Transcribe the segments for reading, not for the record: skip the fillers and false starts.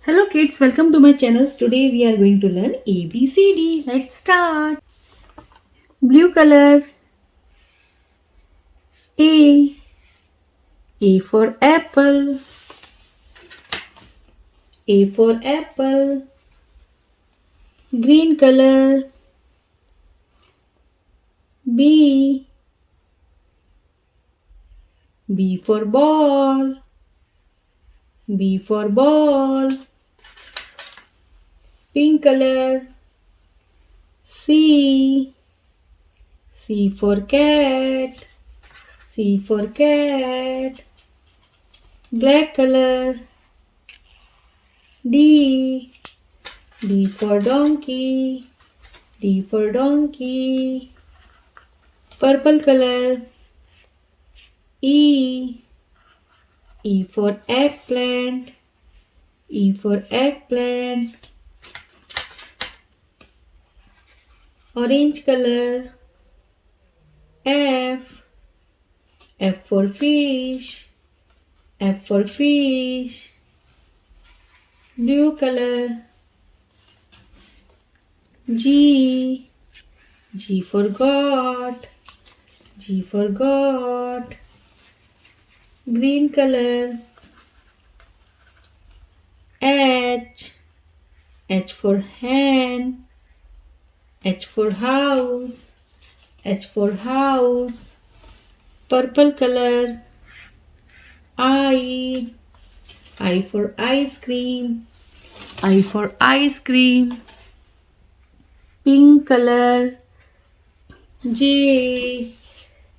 Hello kids, welcome to my channel. Today we are going to learn ABCD. Let's start. Blue color. A. A for apple. A for apple. Green color. B. B for ball. B for ball. Pink color. C. C for cat. C for cat. Black color. D. D for donkey. D for donkey. Purple color. E. E for eggplant. E for eggplant. Orange color. F. F for fish. F for fish. Blue color. G. G for goat. G for goat. Green color. H. H for hen. H for house. H for house. Purple color. I. I for ice cream. I for ice cream. Pink color. J.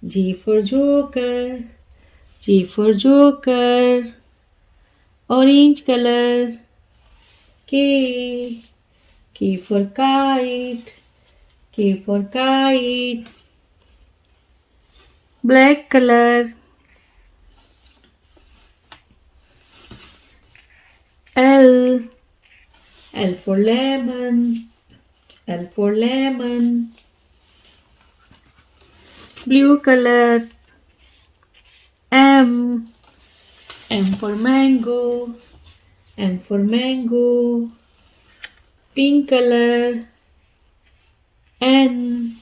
J for joker. J for joker. Orange color. K. K for kite. K for kite. Black color. L. L for lemon. L for lemon. Blue color. M. M for mango. M for mango. Pink color. N.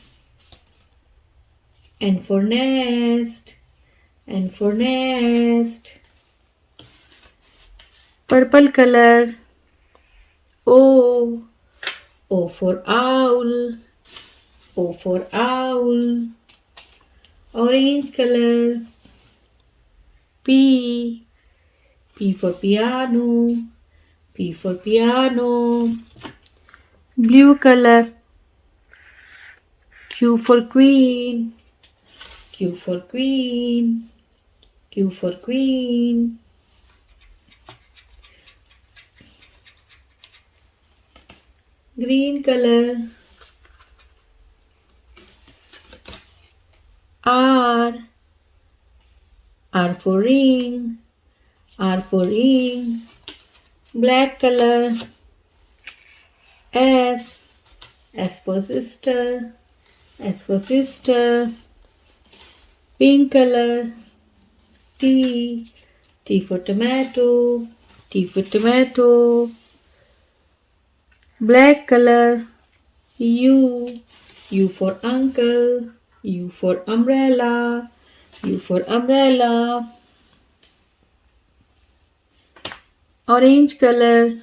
N for nest. N for nest. Purple color. O. O for owl. O for owl. Orange color. P. P for piano. P for piano. Blue color. Q for queen. Q for queen. Q for queen. Green color. R. R for ring. R for ring. Black color. S. S for sister. S for sister. Pink color. T. T for tomato. T for tomato. Black color. U. U for uncle. U for umbrella. U for umbrella. Orange color.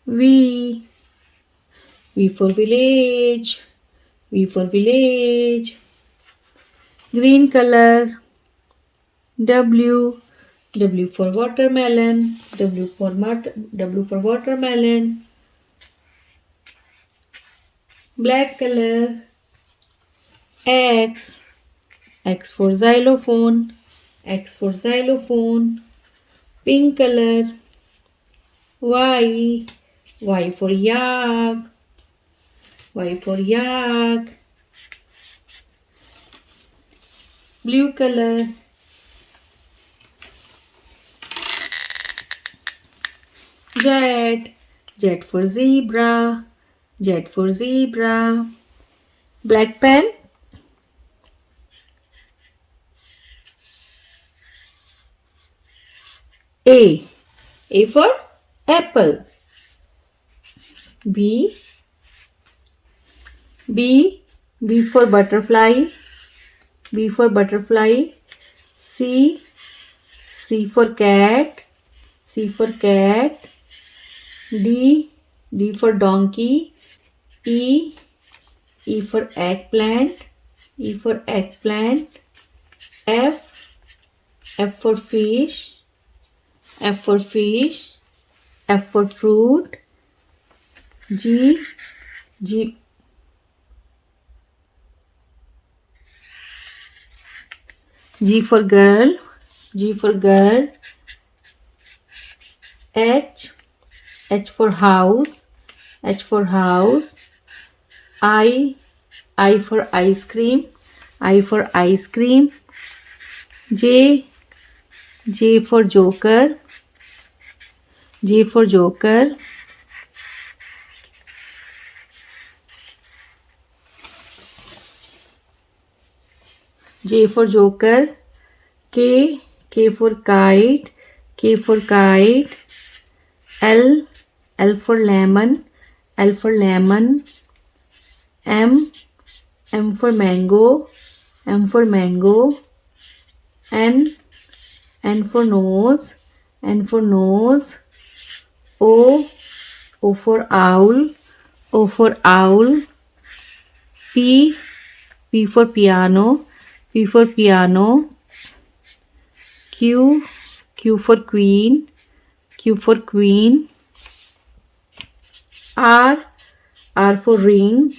V. V for village. V for village. Green color. W. W for watermelon. W for watermelon. Black color. X. X for xylophone. X for xylophone. Pink color. Y. Y for yak. Y for yak. Blue color. Z. Z for zebra. Z for zebra. Black pen. A. A for apple. B. B for butterfly. B for butterfly. C. C for cat. C for cat. D. D for donkey. E. E for eggplant. E for eggplant. F. F for fish. F for fish. F for fruit. G. G. G for girl. G for girl. H. H for house. H for house. I. I for ice cream. I for ice cream. J. J for joker. J for joker. J for joker. K. K for kite. K for kite. L. L for lemon. L for lemon. M. M for mango. M for mango. N. N for nose. N for nose. O. O for owl. O for owl. P. P for piano. P for piano. Q. Q for queen. Q for queen. R. R for ring.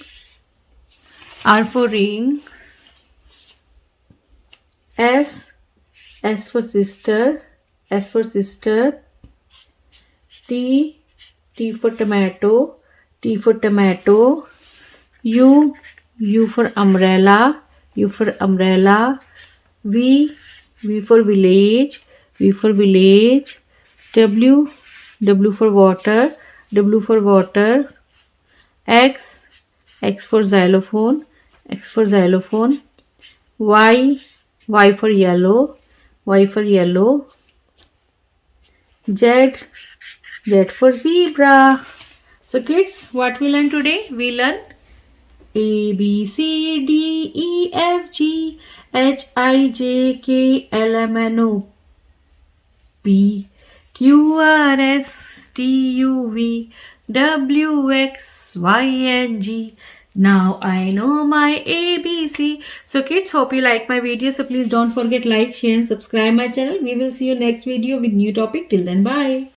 R for ring. S. S for sister. S for sister. T. T for tomato. T for tomato. U. U for umbrella. U for umbrella. V. V for village. V for village. W. W for water. W for water. X. X for xylophone. X for xylophone. Y. Y for yellow. Y for yellow. Z. Z for zebra. So kids, what we learn today? We learn A, B, C, D, E, F, G, H, I, J, K, L, M, N, O, P, Q, R, S, T, U, V, W, X, Y, and Z. Now I know my ABC. So kids, hope you like my video. So please don't forget like, share and subscribe my channel. We will see you next video with new topic. Till then, bye.